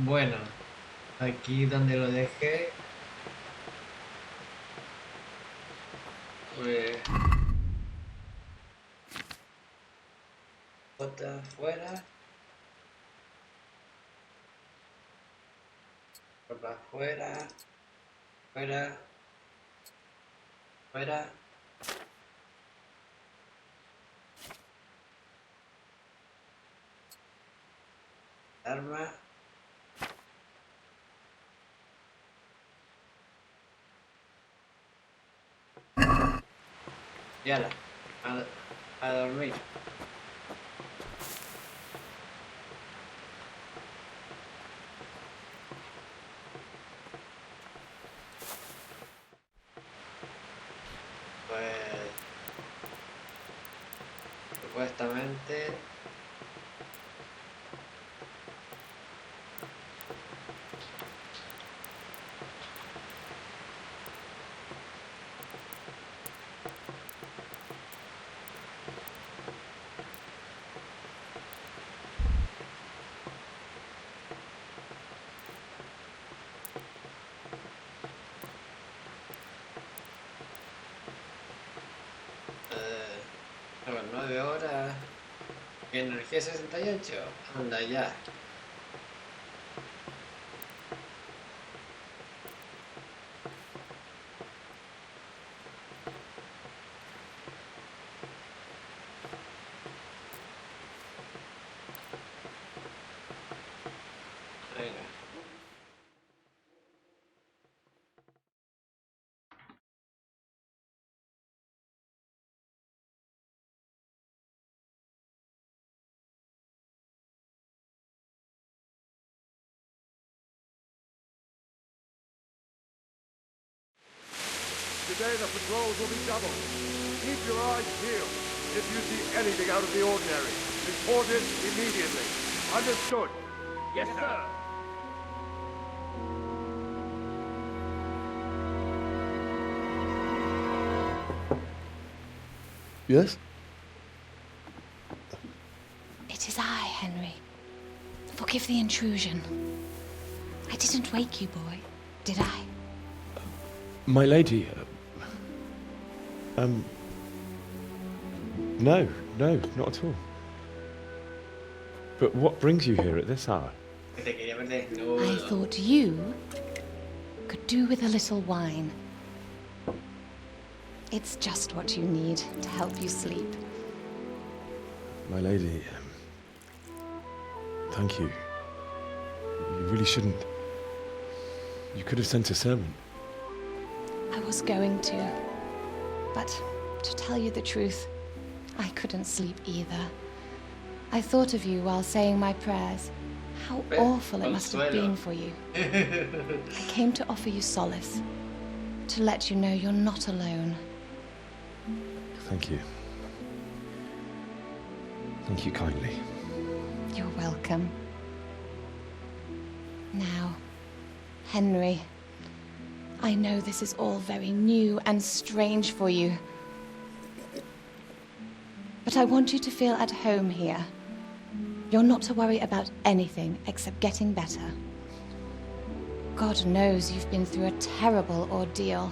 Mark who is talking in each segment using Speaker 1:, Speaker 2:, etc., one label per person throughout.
Speaker 1: Bueno, aquí donde lo dejé, pues bota afuera, ropa afuera, fuera, fuera, arma, y ala, a dormir. Pues supuestamente a las 9 horas y energía 68, anda ya. Venga.
Speaker 2: Today the patrols will be doubled. Keep your eyes peeled. If you see anything out of the ordinary, report it immediately. Understood? Yes, sir.
Speaker 3: Yes?
Speaker 4: It is I, Henry. Forgive the intrusion. I didn't wake you, boy, did I?
Speaker 3: My lady, no, not at all. But what brings you here at this hour?
Speaker 4: I thought you could do with a little wine. It's just what you need to help you sleep.
Speaker 3: My lady, thank you. You really shouldn't. You could have sent a servant.
Speaker 4: I was going to, but to tell you the truth, I couldn't sleep either. I thought of you while saying my prayers. How awful it must have been for you. I came to offer you solace, to let you know you're not alone.
Speaker 3: Thank you. Thank you kindly.
Speaker 4: You're welcome. Now, Henry, I know this is all very new and strange for you, but I want you to feel at home here. You're not to worry about anything except getting better. God knows you've been through a terrible ordeal.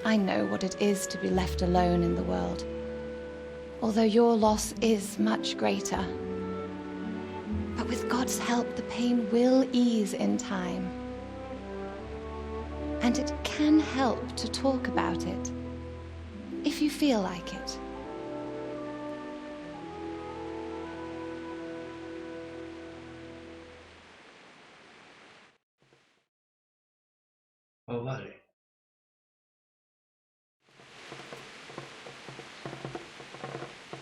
Speaker 4: I know what it is to be left alone in the world, although your loss is much greater. But with God's help, the pain will ease in time. And it can help to talk about it, if you feel like it.
Speaker 1: Oh, vale.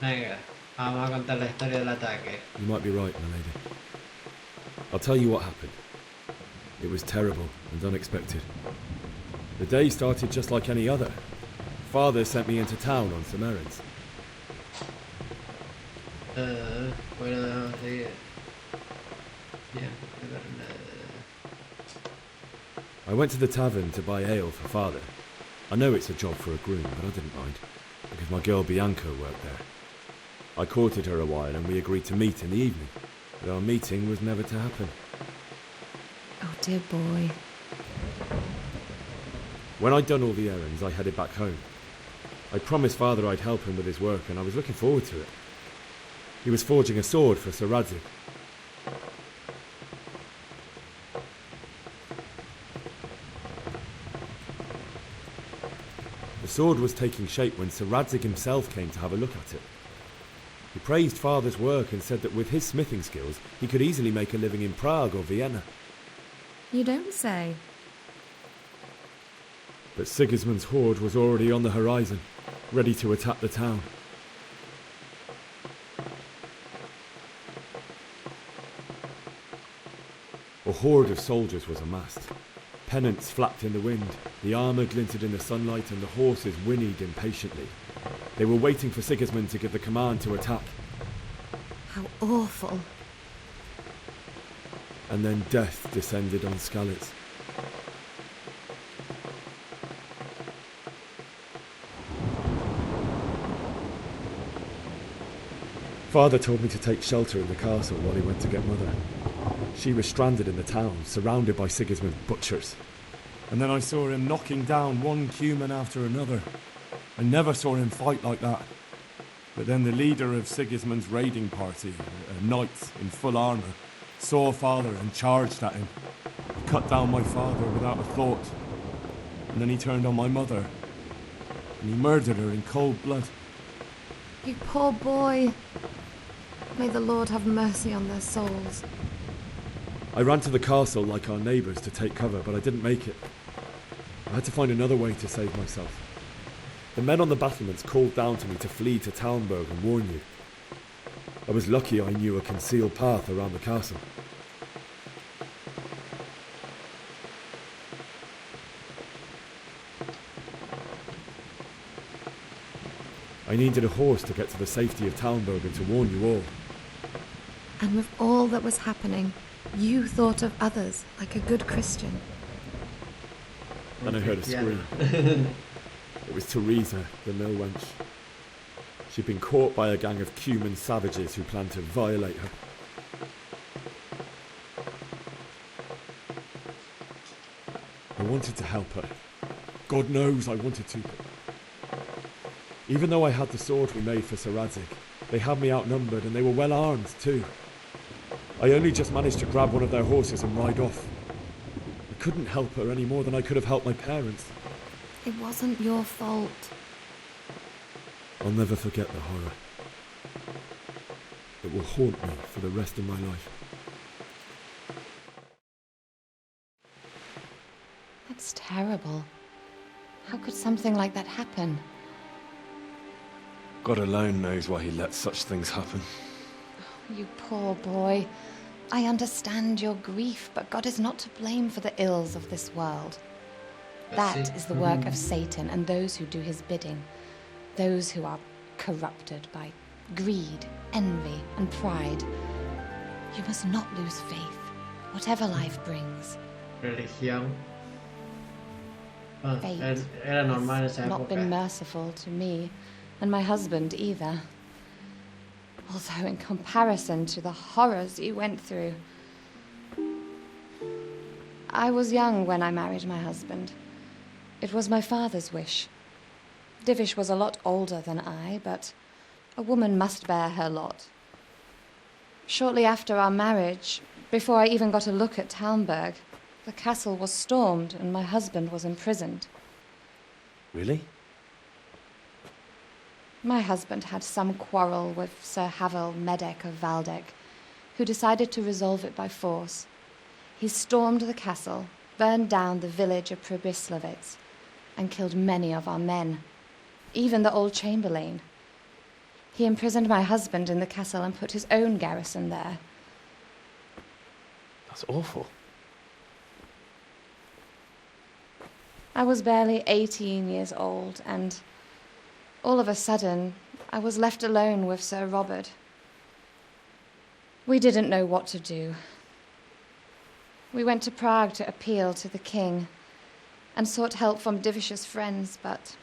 Speaker 1: Venga, vamos a contar la historia del ataque.
Speaker 3: You might be right, my lady. I'll tell you what happened. It was terrible and unexpected. The day started just like any other. Father sent me into town on some errands.
Speaker 1: Bueno, dejamos seguir. Bien,
Speaker 3: I went to the tavern to buy ale for Father. I know it's a job for a groom, but I didn't mind, because my girl Bianca worked there. I courted her a while and we agreed to meet in the evening. But our meeting was never to happen.
Speaker 4: Oh, dear boy.
Speaker 3: When I'd done all the errands, I headed back home. I promised Father I'd help him with his work, and I was looking forward to it. He was forging a sword for Sir Radzig. The sword was taking shape when Sir Radzig himself came to have a look at it. He praised Father's work and said that with his smithing skills, he could easily make a living in Prague or Vienna.
Speaker 5: You don't say.
Speaker 3: But Sigismund's horde was already on the horizon, ready to attack the town. A horde of soldiers was amassed. Pennants flapped in the wind, the armour glinted in the sunlight, and the horses whinnied impatiently. They were waiting for Sigismund to give the command to attack.
Speaker 5: How awful.
Speaker 3: And then death descended on Skalitz. Father told me to take shelter in the castle while he went to get Mother. She was stranded in the town, surrounded by Sigismund's butchers. And then I saw him knocking down one Cuman after another. I never saw him fight like that. But then the leader of Sigismund's raiding party, a knight in full armour, saw Father and charged at him. He cut down my father without a thought. And then he turned on my mother. And he murdered her in cold blood.
Speaker 5: You poor boy. May the Lord have mercy on their souls.
Speaker 3: I ran to the castle like our neighbours to take cover, but I didn't make it. I had to find another way to save myself. The men on the battlements called down to me to flee to Talmberg and warn you. I was lucky I knew a concealed path around the castle. I needed a horse to get to the safety of Talmberg and to warn you all.
Speaker 5: And with all that was happening, you thought of others like a good Christian.
Speaker 3: Then I heard a scream. It was Teresa, the mill wench. She'd been caught by a gang of Cuman savages who planned to violate her. I wanted to help her. God knows I wanted to. Even though I had the sword we made for Sir Radzig, they had me outnumbered and they were well armed too. I only just managed to grab one of their horses and ride off. I couldn't help her any more than I could have helped my parents.
Speaker 5: It wasn't your fault.
Speaker 3: I'll never forget the horror. It will haunt me for the rest of my life.
Speaker 4: That's terrible. How could something like that happen?
Speaker 3: God alone knows why he lets such things happen.
Speaker 4: You poor boy. I understand your grief, but God is not to blame for the ills of this world. That is the work of Satan and those who do his bidding. Those who are corrupted by greed, envy, and pride. You must not lose faith, whatever life brings.
Speaker 1: Religión.
Speaker 4: Fate
Speaker 1: Era normal en esa
Speaker 4: has not been
Speaker 1: época.
Speaker 4: merciful to me, and my husband either. Although in comparison to the horrors you went through. I was young when I married my husband. It was my father's wish. Divish was a lot older than I, but a woman must bear her lot. Shortly after our marriage, before I even got a look at Talmberg, the castle was stormed and my husband was imprisoned.
Speaker 3: Really?
Speaker 4: My husband had some quarrel with Sir Havel Medek of Valdek, who decided to resolve it by force. He stormed the castle, burned down the village of Pribyslavitz, and killed many of our men, even the old chamberlain. He imprisoned my husband in the castle and put his own garrison there.
Speaker 3: That's awful.
Speaker 4: I was barely 18 years old, and all of a sudden, I was left alone with Sir Robert. We didn't know what to do. We went to Prague to appeal to the king and sought help from Divish's friends, but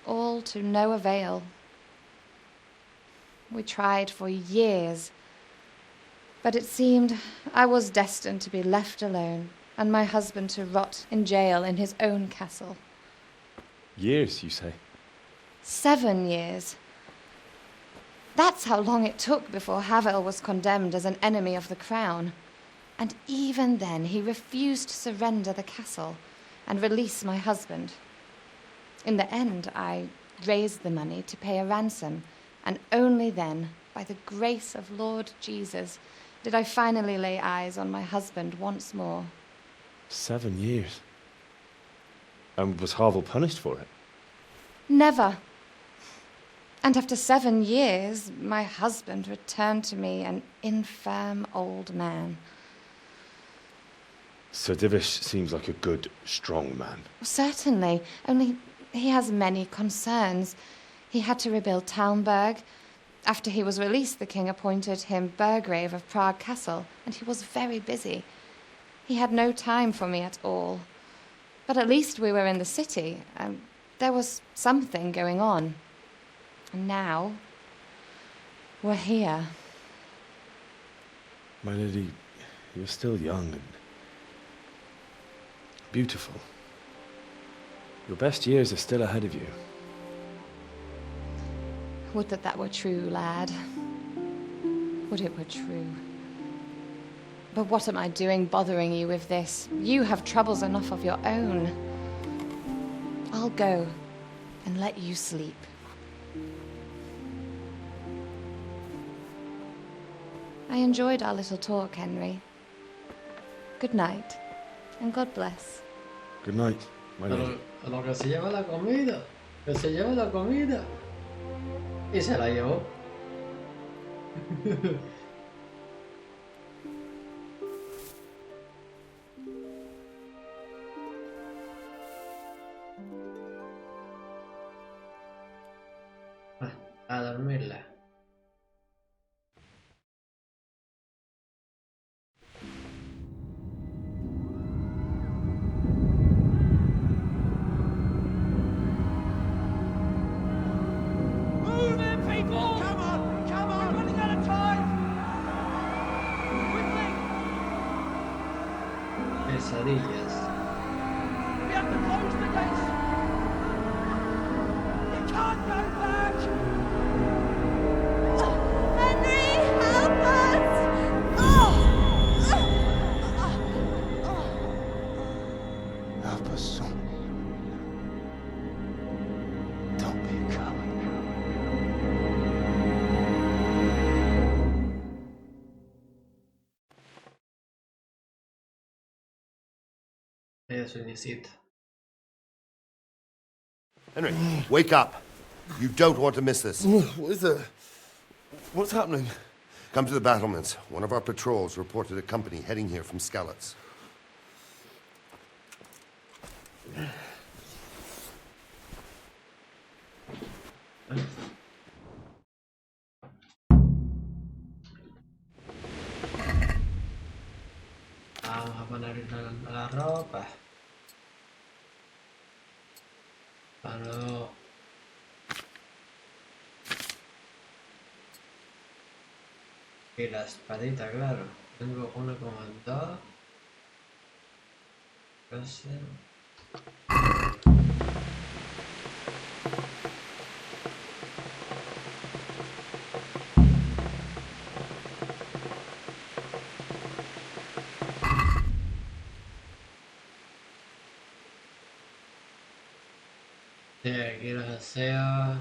Speaker 4: all to no avail. We tried for years, But it seemed I was destined to be left alone, and my husband to rot in jail in his own castle.
Speaker 3: Years, you say?
Speaker 4: 7 years. That's how long it took before Havel was condemned as an enemy of the crown. And even then he refused to surrender the castle and release my husband. In the end, I raised the money to pay a ransom, and only then, by the grace of Lord Jesus, did I finally lay eyes on my husband once more.
Speaker 3: 7 years? And was Havel punished for it?
Speaker 4: Never. And after 7 years, my husband returned to me an infirm old man.
Speaker 3: Sir Divish seems like a good, strong man.
Speaker 4: Certainly, only he has many concerns. He had to rebuild Talmberg. After he was released, the king appointed him Burgrave of Prague Castle, and he was very busy. He had no time for me at all. But at least we were in the city, and there was something going on. And now, we're here.
Speaker 3: My lady, you're still young and beautiful. Your best years are still ahead of you.
Speaker 4: Would that that were true, lad. Would it were true. But what am I doing bothering you with this? You have troubles enough of your own. I'll go and let you sleep. I enjoyed our little talk, Henry. Good night, and God bless.
Speaker 3: Good night, my lady.
Speaker 1: Lo que se lleva la comida. Que se lleva la comida. Y se la llevó. A dormirla.
Speaker 2: Move in, people! Come on! Come on! We're running out of time! Quickly!
Speaker 1: Pesadillas.
Speaker 2: We have to close the gates! You can't go back!
Speaker 5: Henry, help us!
Speaker 6: Help us, son. Don't be a coward.
Speaker 1: Sueñecito.
Speaker 7: Henry, wake up. You don't want to miss this.
Speaker 6: What is it? What's happening?
Speaker 7: Come to the battlements. One of our patrols reported a company heading here from Skalitz.
Speaker 1: Vamos a poner la ropa. Para luego. Y la espadita, claro. Tengo 1,2. Casi. Sí, aquí los deseos.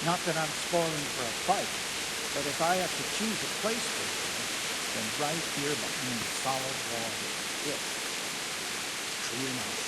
Speaker 8: Not that I'm spoiling for a fight, but if I have to choose a place for you, then right here behind the solid wall is it. True enough.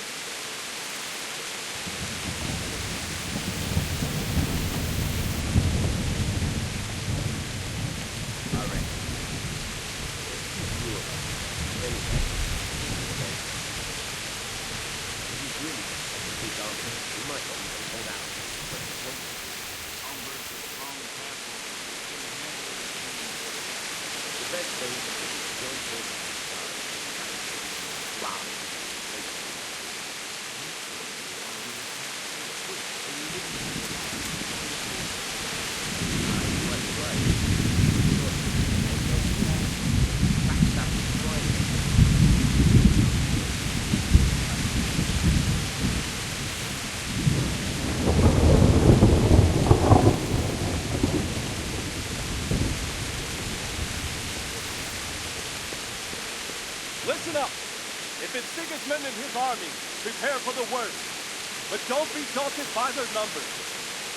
Speaker 2: Listen up! If it's Sigismund and his army, prepare for the worst. But don't be daunted by their numbers.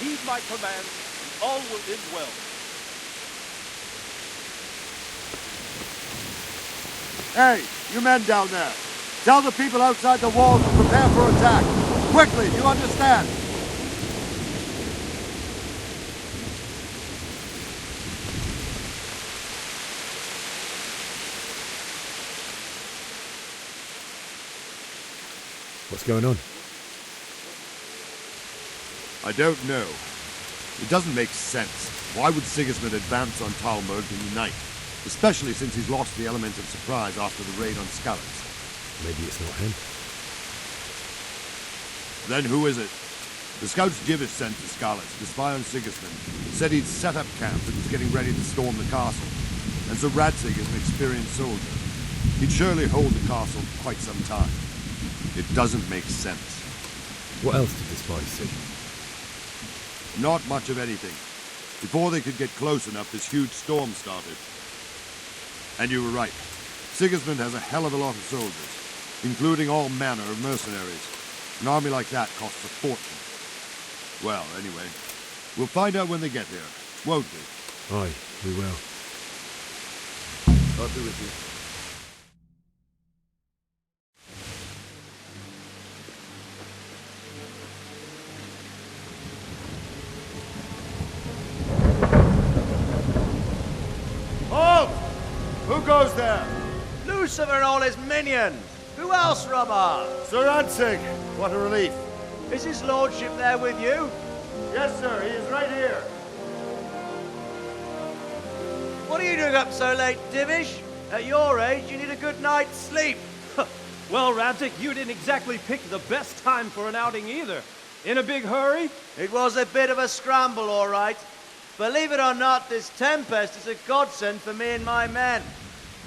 Speaker 2: Heed my command, and all will end well.
Speaker 6: Hey, you men down there. Tell the people outside the walls to prepare for attack. Quickly, you understand?
Speaker 3: What's going on?
Speaker 6: I don't know. It doesn't make sense. Why would Sigismund advance on Talmud in the night? Especially since he's lost the element of surprise after the raid on Skalitz.
Speaker 3: Maybe it's not him.
Speaker 6: Then who is it? The scouts Divish sent to Skalitz to spy on Sigismund said he'd set up camp and was getting ready to storm the castle. And so Radzig is an experienced soldier. He'd surely hold the castle for quite some time. It doesn't make sense.
Speaker 3: What else did the spies see?
Speaker 6: Not much of anything. Before they could get close enough, this huge storm started. And you were right. Sigismund has a hell of a lot of soldiers, including all manner of mercenaries. An army like that costs a fortune. Well, anyway, we'll find out when they get here, won't we?
Speaker 3: Aye, we will.
Speaker 6: I'll be with you. Who goes there?
Speaker 9: Lucifer and all his minions. Who else, Robber?
Speaker 6: Sir Radzig. What a relief.
Speaker 9: Is his lordship there with you?
Speaker 6: Yes, sir. He is right here.
Speaker 9: What are you doing up so late, Divish? At your age, you need a good night's sleep.
Speaker 10: Well, Radzig, you didn't exactly pick the best time for an outing either. In a big hurry?
Speaker 9: It was a bit of a scramble, all right. Believe it or not, this tempest is a godsend for me and my men.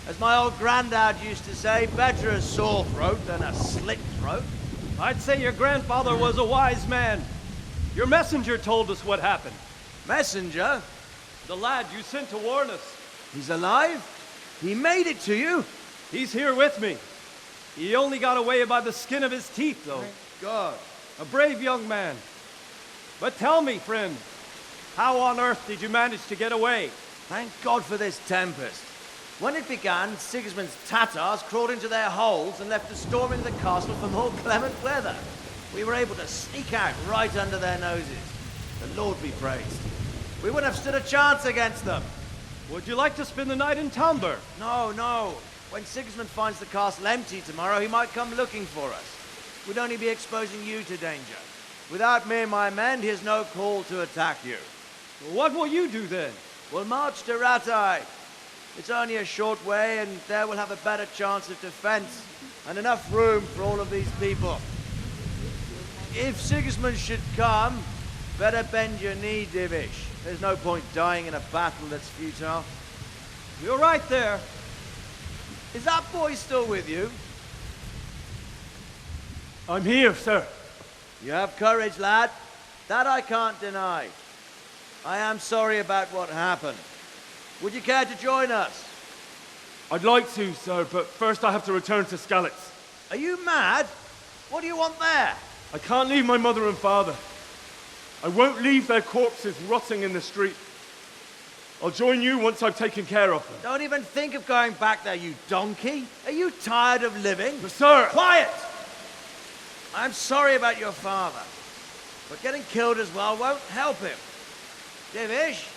Speaker 9: As my old granddad used to say, better a sore throat than a slit throat.
Speaker 10: I'd say your grandfather was a wise man. Your messenger told us what happened.
Speaker 9: Messenger?
Speaker 10: The lad you sent to warn us.
Speaker 9: He's alive? He made it to you?
Speaker 10: He's here with me. He only got away by the skin of his teeth, though.
Speaker 9: Thank God.
Speaker 10: A brave young man. But tell me, friend, how on earth did you manage to get away?
Speaker 9: Thank God for this tempest. When it began, Sigismund's Tatars crawled into their holes and left us storming the castle for more clement weather. We were able to sneak out right under their noses. The Lord be praised. We wouldn't have stood a chance against them.
Speaker 10: Would you like to spend the night in Talmud?
Speaker 9: No, no. When Sigismund finds the castle empty tomorrow, he might come looking for us. We'd only be exposing you to danger. Without me and my men, he has no call to attack you.
Speaker 10: What will you do then?
Speaker 9: We'll march to Ratai. It's only a short way, and there we'll have a better chance of defense and enough room for all of these people. If Sigismund should come, better bend your knee, Divish. There's no point dying in a battle that's futile.
Speaker 10: You're right there.
Speaker 9: Is that boy still with you?
Speaker 10: I'm here, sir.
Speaker 9: You have courage, lad. That I can't deny. I am sorry about what happened. Would you care to join us?
Speaker 10: I'd like to, sir, but first I have to return to Skalitz.
Speaker 9: Are you mad? What do you want there?
Speaker 10: I can't leave my mother and father.
Speaker 2: I won't leave their corpses rotting in the street. I'll join you once I've taken care of them.
Speaker 9: Don't even think of going back there, you donkey. Are you tired of living?
Speaker 2: But sir...
Speaker 9: Quiet! I'm sorry about your father, but getting killed as well won't help him. Divish,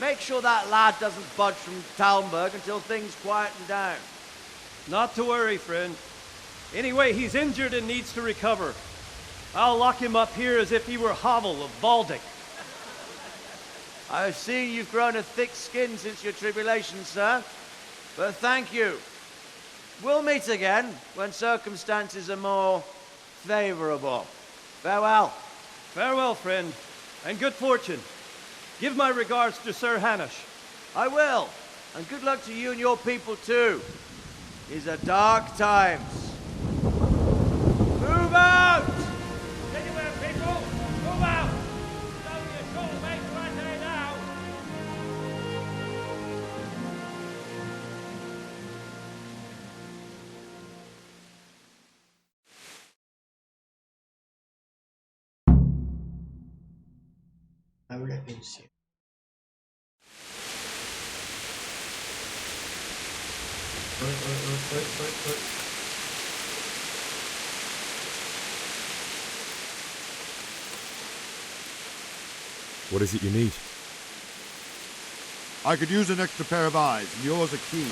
Speaker 9: make sure that lad doesn't budge from Talmberg until things quieten down.
Speaker 10: Not to worry, friend. Anyway, he's injured and needs to recover. I'll lock him up here as if he were Havel of Baldic.
Speaker 9: I've seen you've grown a thick skin since your tribulation, sir. But thank you. We'll meet again when circumstances are more favorable. Farewell.
Speaker 10: Farewell, friend, and good fortune. Give my regards to Sir Hanush.
Speaker 9: I will. And good luck to you and your people, too. These are dark times. Move out!
Speaker 10: Anywhere, people! Move out! It's only a short way to Rate now!
Speaker 1: Habla en sí. Oy.
Speaker 3: What is it you need?
Speaker 6: I could use an extra pair of eyes, and yours are keen.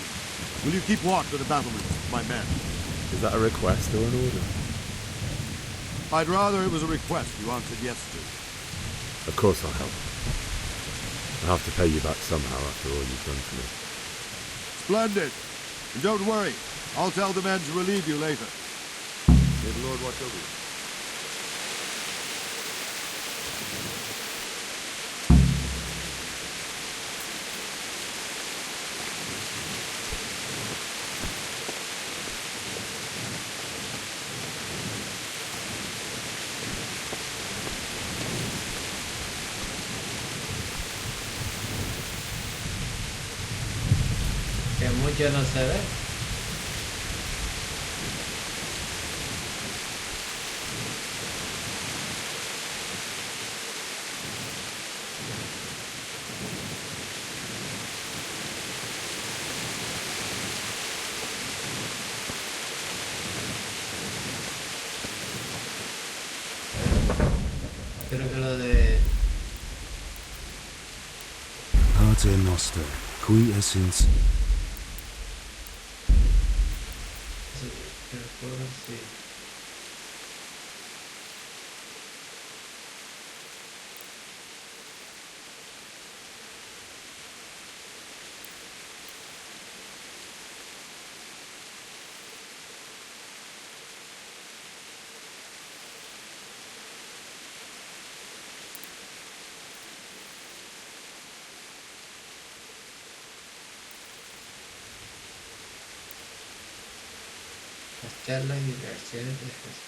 Speaker 6: Will you keep watch at the battlements, my men?
Speaker 3: Is that a request or an order?
Speaker 6: I'd rather it was a request you answered yes to.
Speaker 3: Of course I'll help. I'll have to pay you back somehow after all you've done for me.
Speaker 6: Splendid. And don't worry, I'll tell the men to relieve you later. May the Lord watch over you.
Speaker 1: Que mucho no se ve. Creo que lo de...
Speaker 11: Parte noster, qui essens.
Speaker 1: Sí. Las charlas y diversiones de Jesús.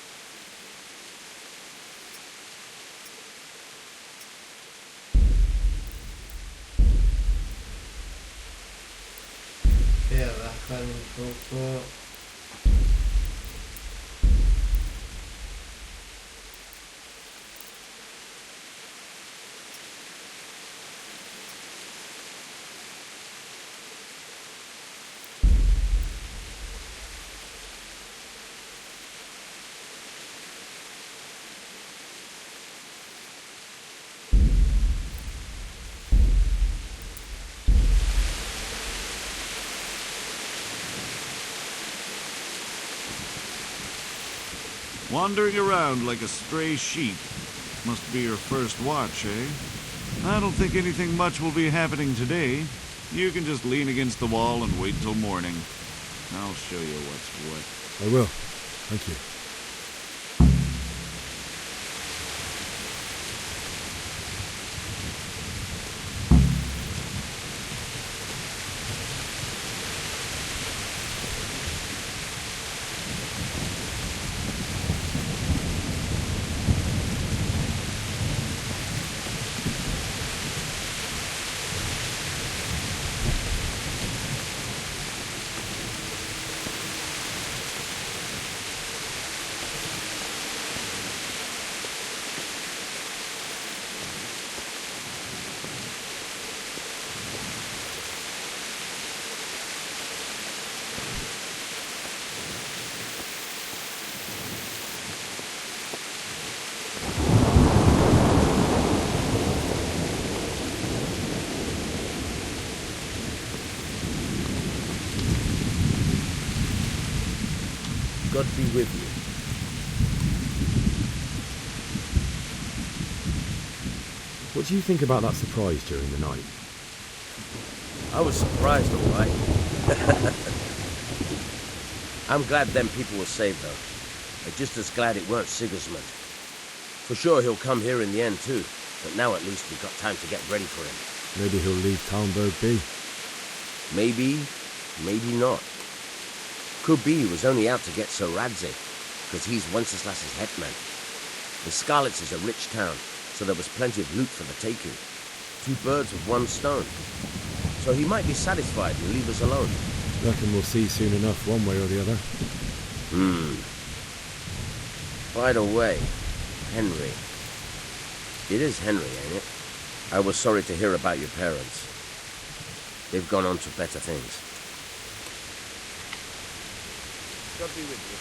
Speaker 1: Voy a bajar un poco.
Speaker 12: Wandering around like a stray sheep. Must be your first watch, eh? I don't think anything much will be happening today. You can just lean against the wall and wait till morning. I'll show you what's what.
Speaker 3: I will. Thank you.
Speaker 13: God be with you.
Speaker 3: What do you think about that surprise during the night?
Speaker 13: I was surprised, all right. I'm glad them people were saved, though. I'm just as glad it weren't Sigismund. For sure he'll come here in the end, too. But now at least we've got time to get ready for him.
Speaker 3: Maybe he'll leave Talmberg be.
Speaker 13: Maybe, maybe not. Could be he was only out to get Sir Radzig, because he's Wenceslas's hetman. The Scarlets is a rich town, so there was plenty of loot for the taking. 2 birds with 1 stone. So he might be satisfied and leave us alone.
Speaker 3: Reckon we'll see soon enough, one way or the other.
Speaker 13: By the way, Henry. It is Henry, ain't it? I was sorry to hear about your parents. They've gone on to better things. God be with you.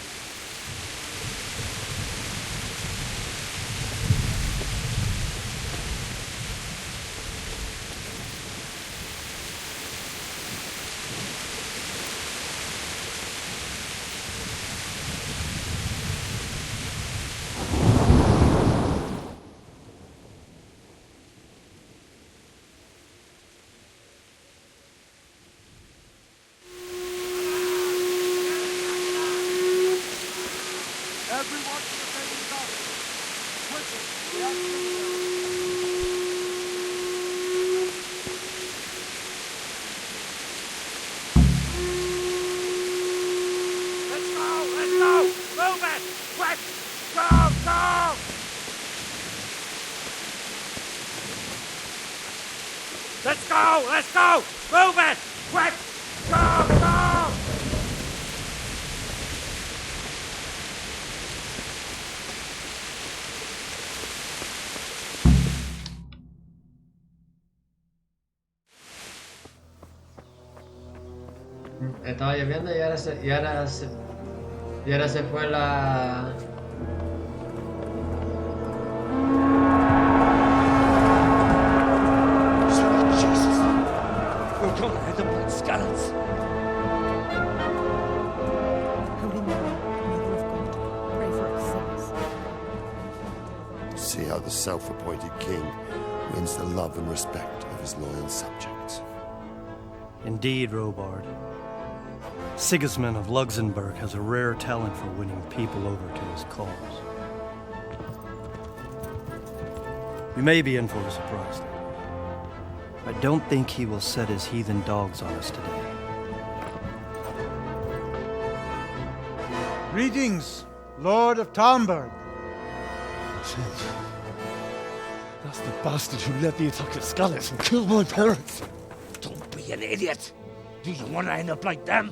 Speaker 10: Let's go! Move it! Quick! Go! Go!
Speaker 1: Estaba lloviendo y ahora se fue la...
Speaker 7: See how the self-appointed king wins the love and respect of his loyal subjects.
Speaker 10: Indeed, Robard. Sigismund of Luxembourg has a rare talent for winning people over to his cause. You may be in for a surprise, though. I don't think he will set his heathen dogs on us today.
Speaker 14: Greetings, Lord of Talmberg.
Speaker 15: That's the bastard who led the attack at Scarlets and killed my parents.
Speaker 16: Don't be an idiot. Do you want to end up like them?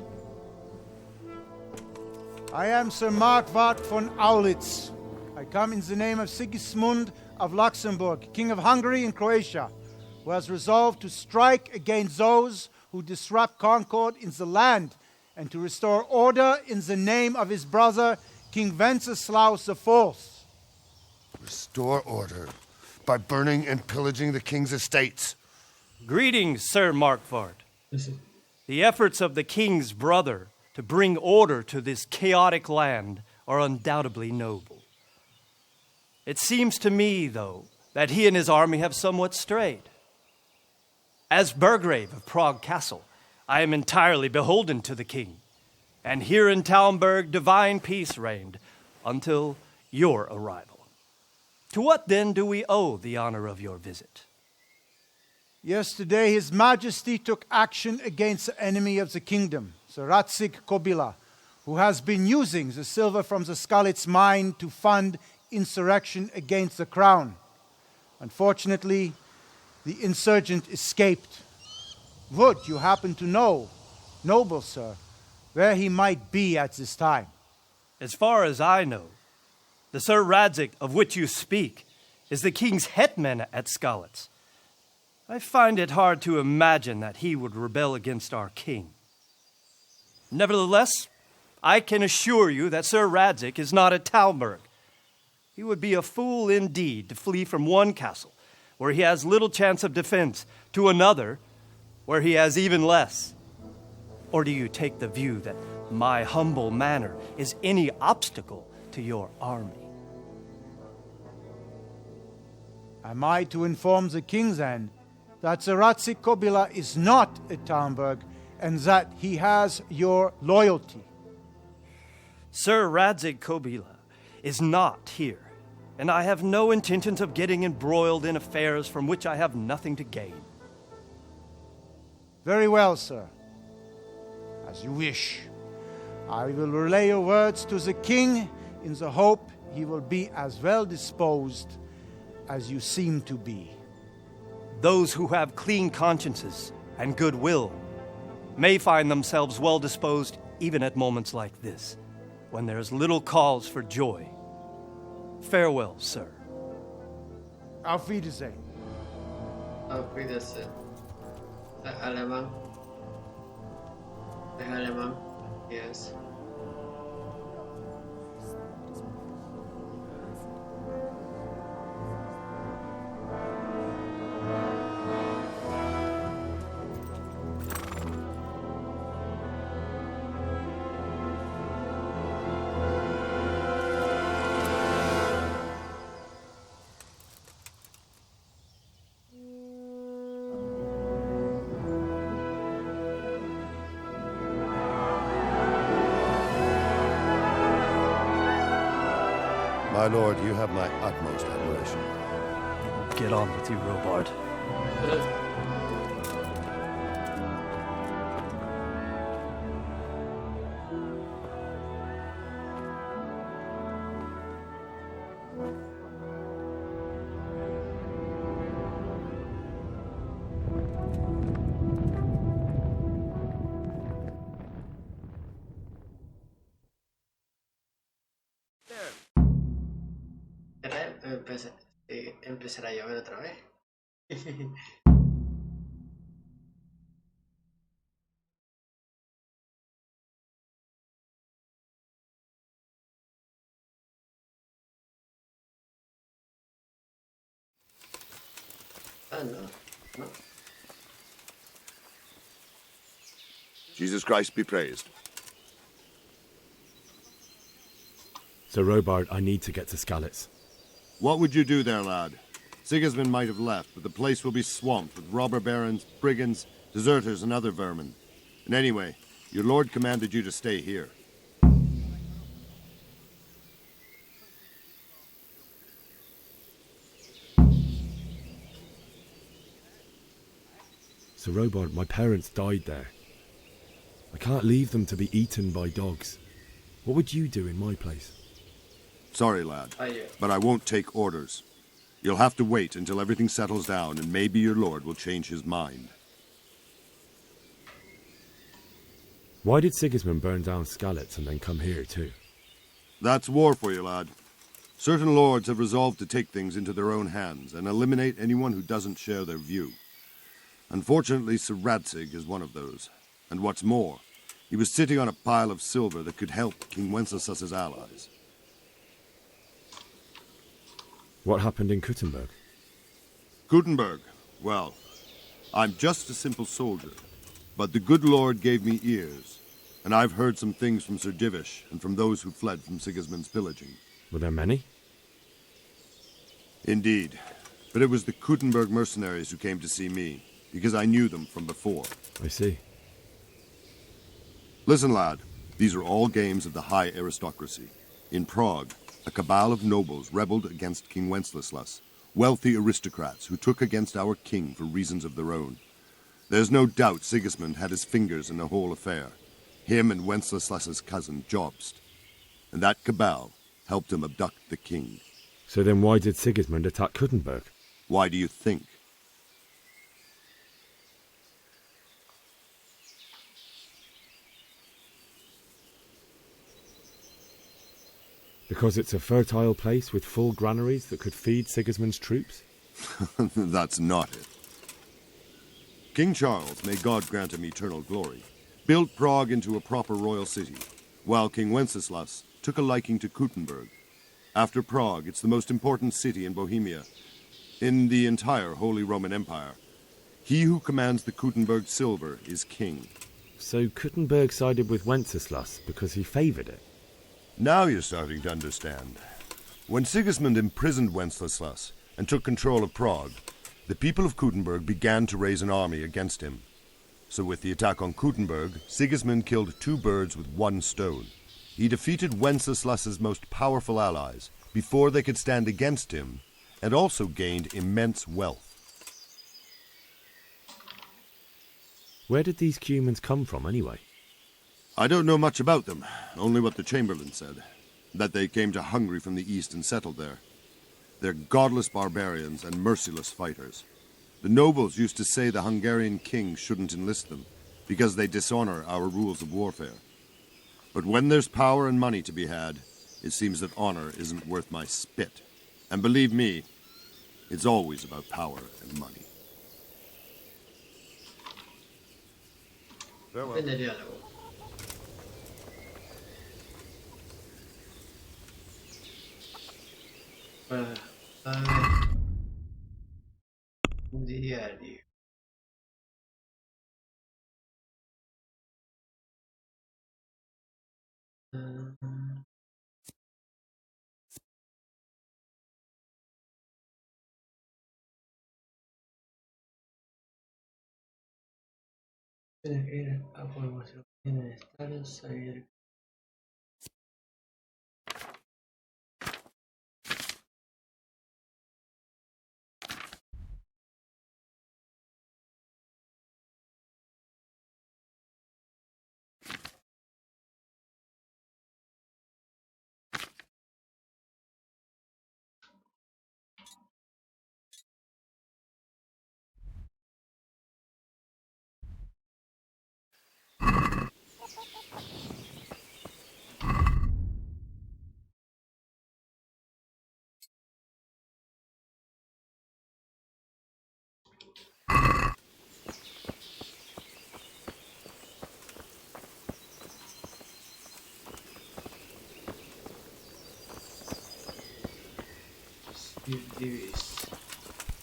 Speaker 14: I am Sir Markwart von Aulitz. I come in the name of Sigismund of Luxembourg, King of Hungary and Croatia, who has resolved to strike against those who disrupt concord in the land and to restore order in the name of his brother, King Wenceslaus IV.
Speaker 7: Restore order by burning and pillaging the king's estates.
Speaker 10: Greetings, Sir Markwart. The efforts of the king's brother to bring order to this chaotic land are undoubtedly noble. It seems to me, though, that he and his army have somewhat strayed. As Burgrave of Prague Castle, I am entirely beholden to the king, and here in Talmberg divine peace reigned until your arrival. To what then do we owe the honor of your visit?
Speaker 14: Yesterday, His Majesty took action against the enemy of the kingdom, Sir Radzig Kobyla, who has been using the silver from the Scarlet's mine to fund insurrection against the crown. Unfortunately, the insurgent escaped. Would you happen to know, noble sir, where he might be at this time?
Speaker 10: As far as I know, the Sir Radzig of which you speak is the king's hetman at Scarlets. I find it hard to imagine that he would rebel against our king. Nevertheless, I can assure you that Sir Radzig is not at Talmberg. He would be a fool indeed to flee from one castle where he has little chance of defense to another where he has even less. Or do you take the view that my humble manner is any obstacle to your army?
Speaker 14: Am I to inform the king, then, that Sir Radzig Kobyla is not at Talmberg, and that he has your loyalty?
Speaker 10: Sir Radzig Kobyla is not here, and I have no intentions of getting embroiled in affairs from which I have nothing to gain.
Speaker 14: Very well, sir. As you wish. I will relay your words to the king in the hope he will be as well disposed as you seem to be.
Speaker 10: Those who have clean consciences and goodwill may find themselves well disposed even at moments like this, when there is little cause for joy. Farewell, sir.
Speaker 14: Auf Wiedersehen.
Speaker 1: Auf Wiedersehen. Alemán. Es alemán. Yes.
Speaker 7: My lord, you have my utmost admiration.
Speaker 10: Get on with you, Robard.
Speaker 1: Empezar a llover otra vez. No.
Speaker 6: Jesus Christ be praised.
Speaker 3: Sir Robard, I need to get to Skalitz.
Speaker 6: What would you do there, lad? Sigismund might have left, but the place will be swamped with robber barons, brigands, deserters, and other vermin. And anyway, your lord commanded you to stay here.
Speaker 3: Sir Robard, my parents died there. I can't leave them to be eaten by dogs. What would you do in my place?
Speaker 6: Sorry, lad, but I won't take orders. You'll have to wait until everything settles down, and maybe your lord will change his mind.
Speaker 3: Why did Sigismund burn down Skalitz and then come here too?
Speaker 6: That's war for you, lad. Certain lords have resolved to take things into their own hands and eliminate anyone who doesn't share their view. Unfortunately, Sir Radzig is one of those. And what's more, he was sitting on a pile of silver that could help King Wenceslas's allies.
Speaker 3: What happened in Kuttenberg?
Speaker 6: Kuttenberg? Well, I'm just a simple soldier. But the good Lord gave me ears, and I've heard some things from Sir Divish and from those who fled from Sigismund's pillaging.
Speaker 3: Were there many?
Speaker 6: Indeed. But it was the Kuttenberg mercenaries who came to see me, because I knew them from before.
Speaker 3: I see.
Speaker 6: Listen, lad. These are all games of the high aristocracy. In Prague, a cabal of nobles rebelled against King Wenceslas, wealthy aristocrats who took against our king for reasons of their own. There's no doubt Sigismund had his fingers in the whole affair. Him and Wenceslas's cousin, Jobst. And that cabal helped him abduct the king.
Speaker 3: So then why did Sigismund attack Kuttenberg?
Speaker 6: Why do you think?
Speaker 3: Because it's a fertile place with full granaries that could feed Sigismund's troops?
Speaker 6: That's not it. King Charles, may God grant him eternal glory, built Prague into a proper royal city, while King Wenceslas took a liking to Kuttenberg. After Prague, it's the most important city in Bohemia, in the entire Holy Roman Empire. He who commands the Kuttenberg silver is king.
Speaker 3: So Kuttenberg sided with Wenceslas because he favoured it?
Speaker 6: Now you're starting to understand. When Sigismund imprisoned Wenceslas and took control of Prague, the people of Kuttenberg began to raise an army against him. So with the attack on Kuttenberg, Sigismund killed 2 birds with 1 stone. He defeated Wenceslas's most powerful allies before they could stand against him, and also gained immense wealth.
Speaker 3: Where did these Cumans come from, anyway?
Speaker 6: I don't know much about them, only what the Chamberlain said, that they came to Hungary from the east and settled there. They're godless barbarians and merciless fighters. The nobles used to say the Hungarian king shouldn't enlist them, because they dishonor our rules of warfare. But when there's power and money to be had, it seems that honor isn't worth my spit. And believe me, it's always about power and money. Farewell.
Speaker 1: Un diario. Tienes que ir a por vuestro bienestar, salir.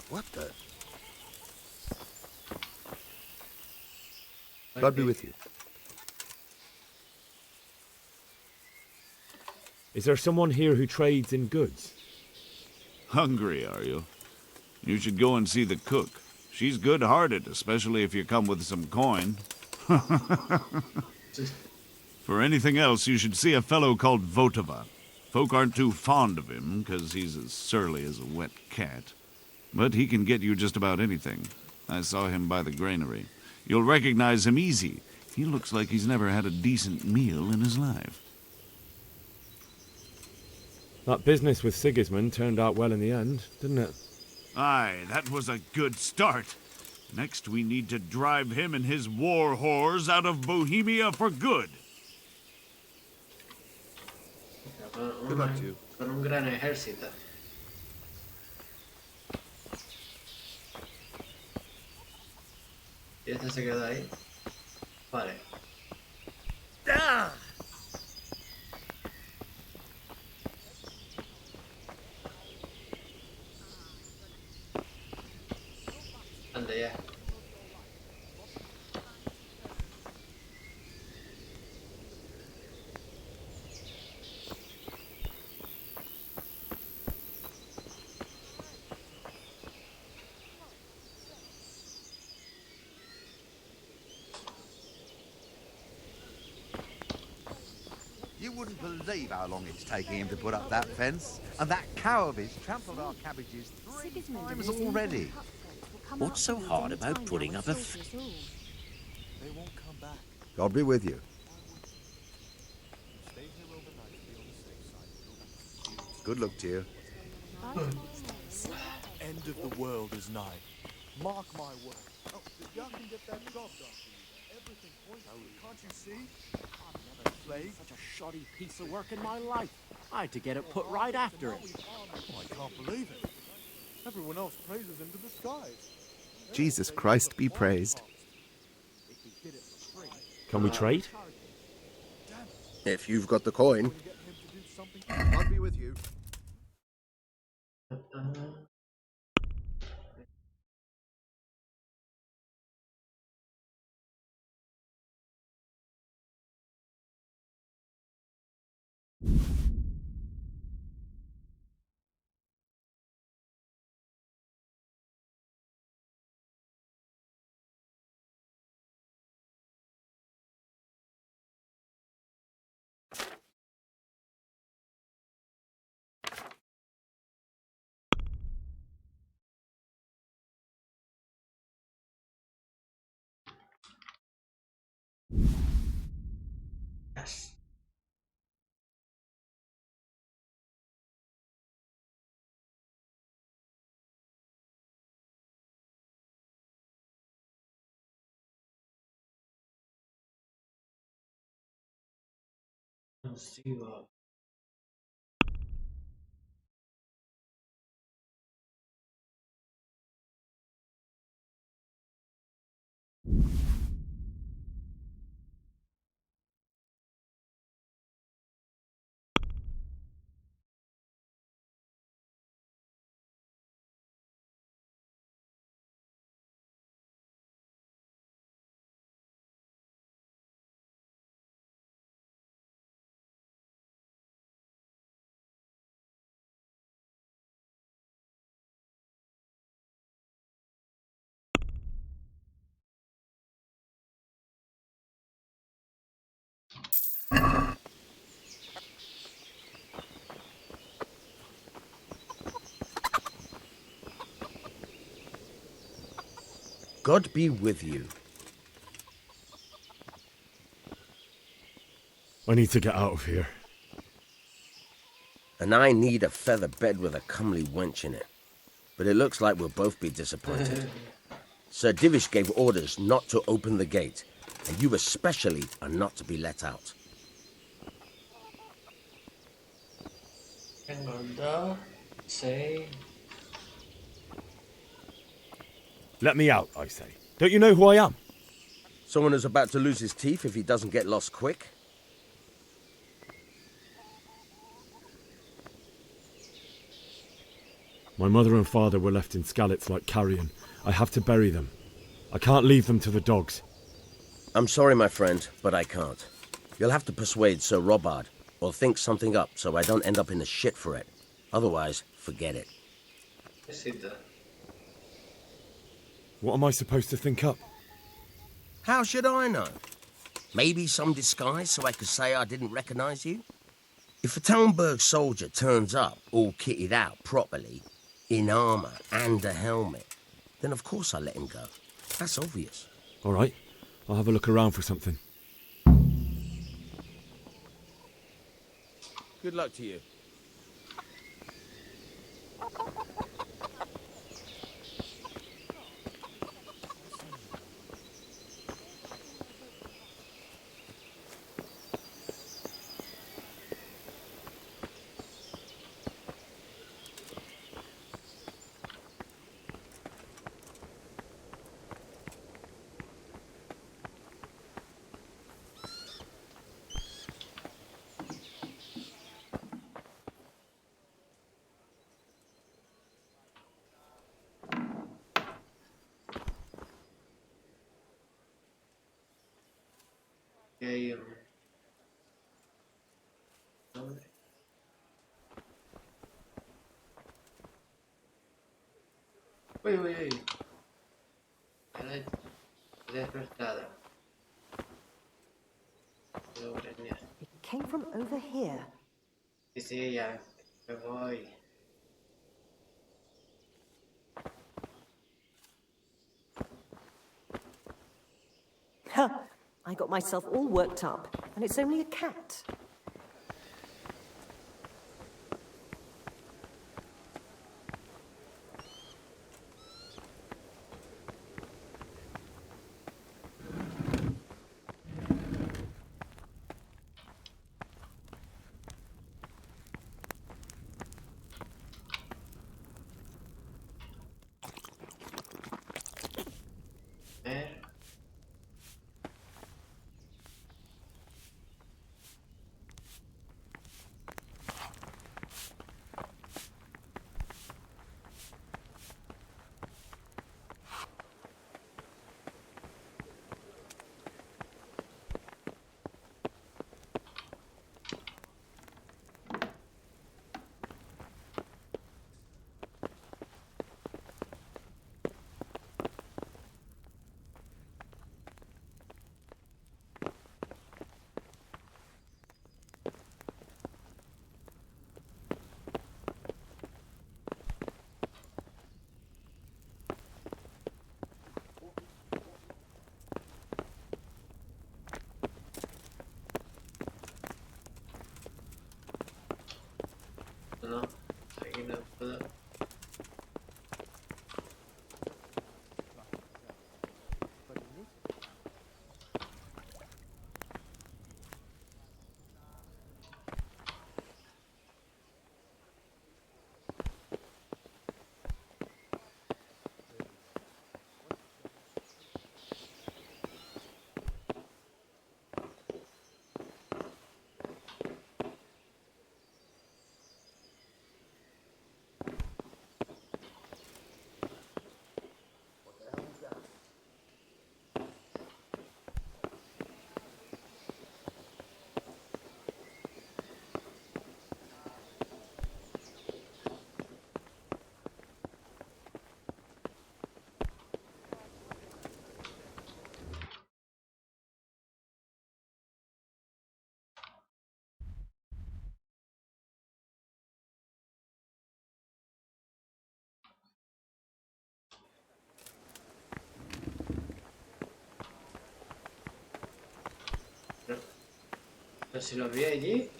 Speaker 7: What the? God be with you.
Speaker 3: Is there someone here who trades in goods?
Speaker 12: Hungry, are you? You should go and see the cook. She's good-hearted, especially if you come with some coin. For anything else, you should see a fellow called Votava. Folk aren't too fond of him, because he's as surly as a wet cat. But he can get you just about anything. I saw him by the granary. You'll recognize him easy. He looks like he's never had a decent meal in his life.
Speaker 3: That business with Sigismund turned out well in the end, didn't it?
Speaker 12: Aye, that was a good start. Next, we need to drive him and his war whores out of Bohemia for good.
Speaker 1: Good luck to you. Con un gran ejército. ¿Y este se quedó ahí? Vale. Anda ya.
Speaker 17: You wouldn't believe how long it's taking him to put up that fence. And that cow of his trampled our cabbages 3 times already.
Speaker 16: What's so hard about putting up a
Speaker 7: God be with you. Good luck to you.
Speaker 2: End of the world is nigh. Mark my words. Oh, the young can get that job done for you. Everything points to it. Can't you see? I've never played
Speaker 18: Such a shoddy piece of work in my life. I had to get it put right after it.
Speaker 2: Oh, I can't believe it. Everyone else praises him to the skies.
Speaker 19: Jesus Christ be praised.
Speaker 3: Can we trade?
Speaker 7: If you've got the coin. God be with you.
Speaker 1: Yes. Let's see what.
Speaker 13: God be with you.
Speaker 3: I need to get out of here.
Speaker 13: And I need a feather bed with a comely wench in it. But it looks like we'll both be disappointed. Sir Divish gave orders not to open the gate, and you especially are not to be let out.
Speaker 1: Say.
Speaker 3: Let me out, I say. Don't you know who I am?
Speaker 13: Someone who's about to lose his teeth if he doesn't get lost quick?
Speaker 3: My mother and father were left in Skalitz like carrion. I have to bury them. I can't leave them to the dogs.
Speaker 13: I'm sorry, my friend, but I can't. You'll have to persuade Sir Robard, or think something up so I don't end up in the shit for it. Otherwise, forget it.
Speaker 3: What am I supposed to think up?
Speaker 13: How should I know? Maybe some disguise so I could say I didn't recognize you? If a Talmberg soldier turns up all kitted out properly, in armor and a helmet, then of course I let him go. That's obvious.
Speaker 3: All right, I'll have a look around for something.
Speaker 13: Good luck to you.
Speaker 1: Okay. Uy. Despertada.
Speaker 20: It came from over here.
Speaker 1: Sí, ya. Me voy.
Speaker 20: Ha! I got myself all worked up, and it's only a cat.
Speaker 1: Pero si lo vi allí.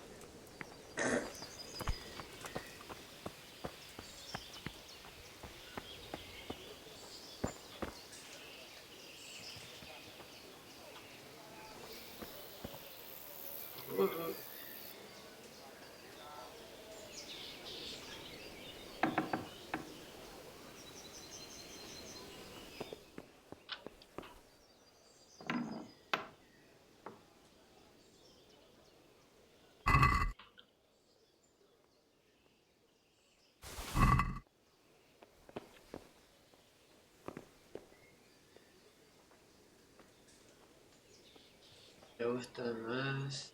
Speaker 1: Me gusta más.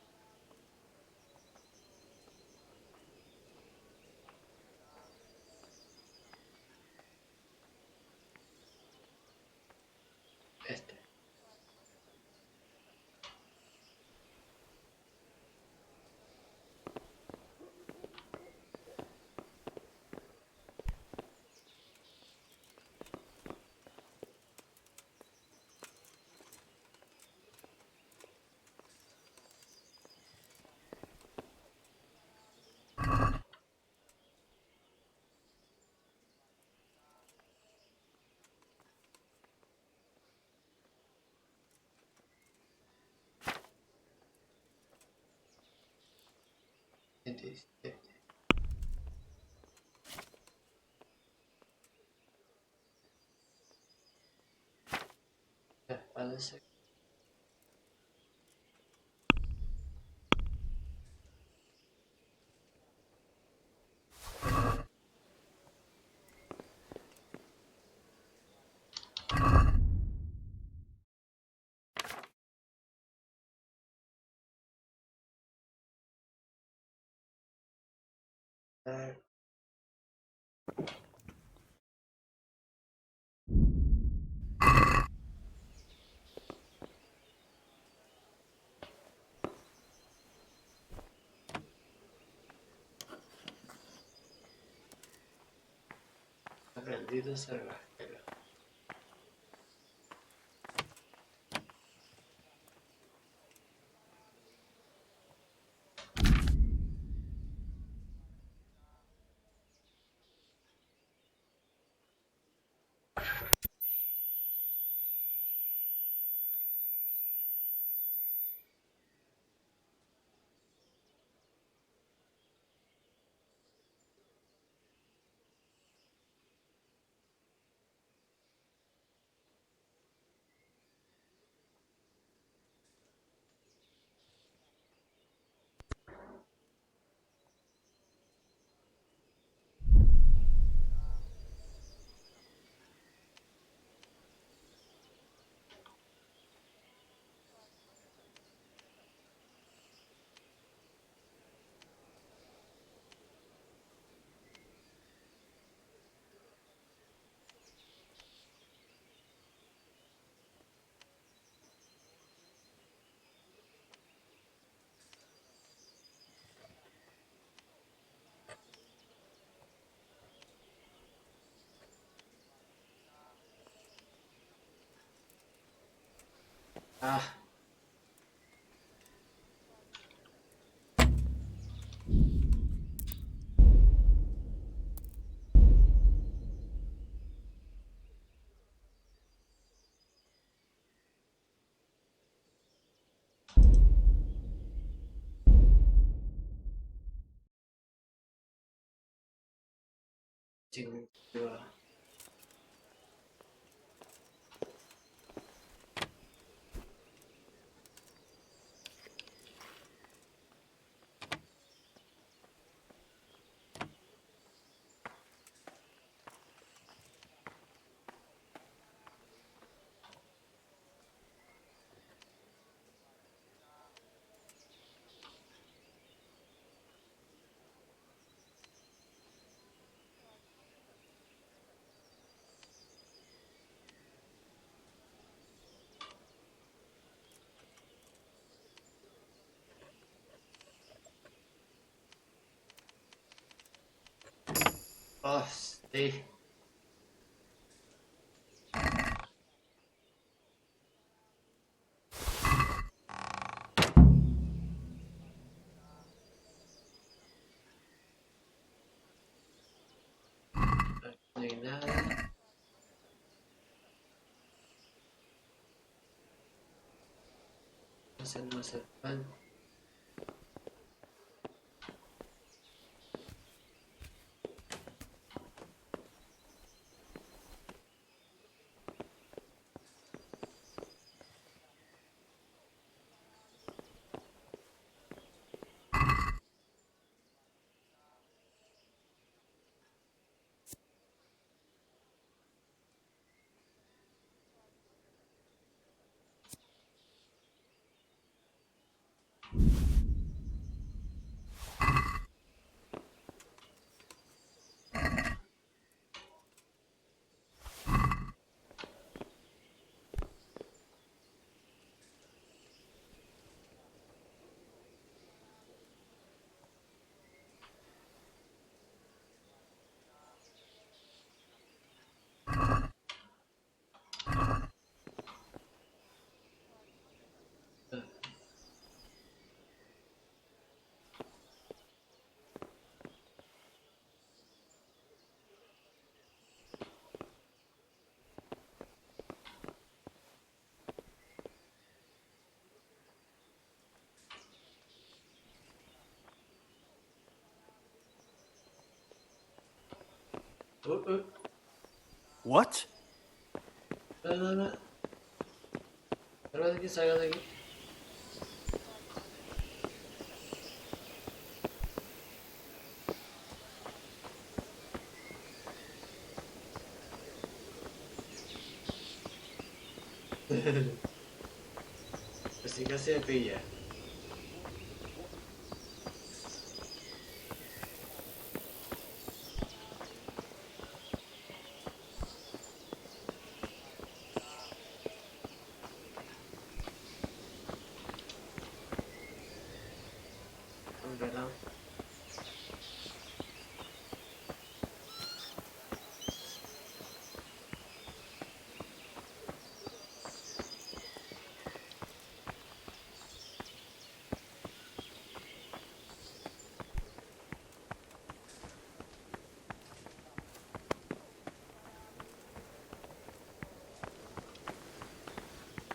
Speaker 1: Este. Este. La espada se... Aprendido salvaje. Ah. Chinga. Oh, sí. no hace falta.
Speaker 10: What?
Speaker 1: No. Salga de aquí, salga de aquí. Pues sí que se pilla. Es verdad.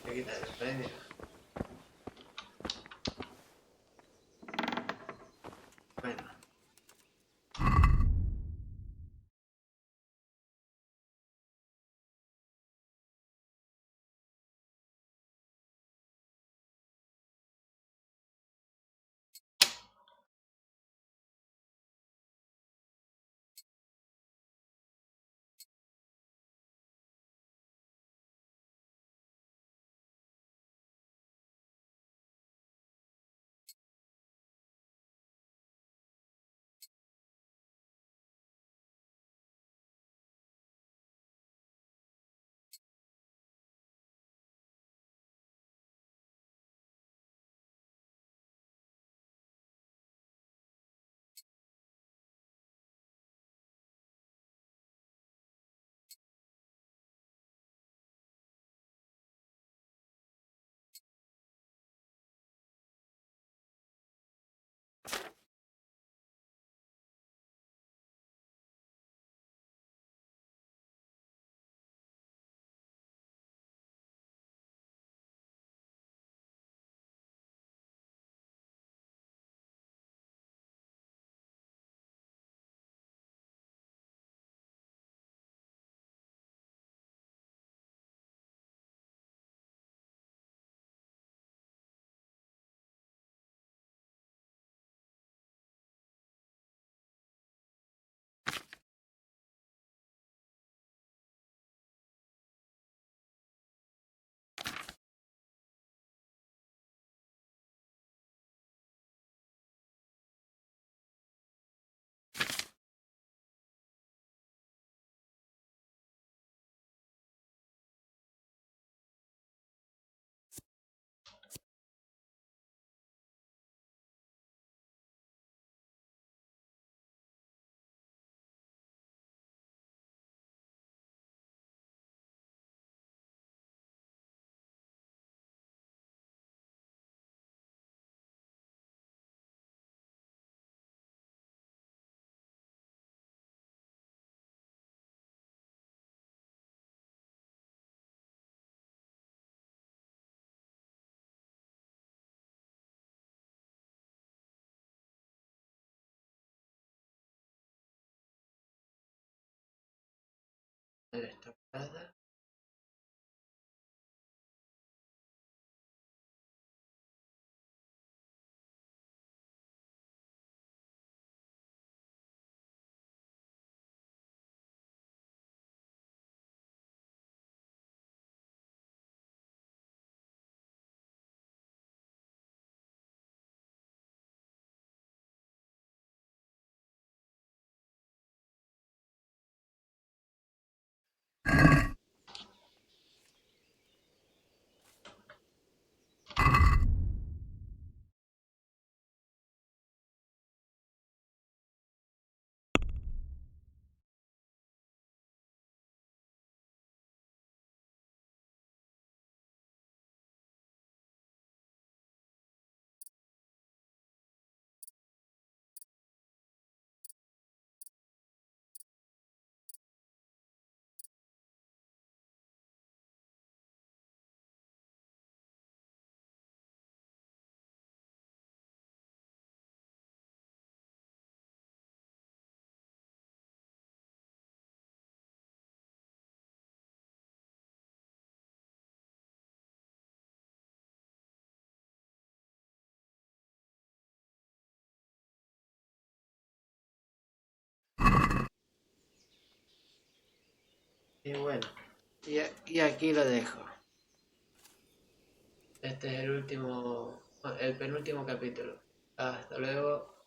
Speaker 1: Hay que quitar el premio. hacer esta parada. Y bueno, y aquí lo dejo. Este es el penúltimo capítulo. Hasta luego.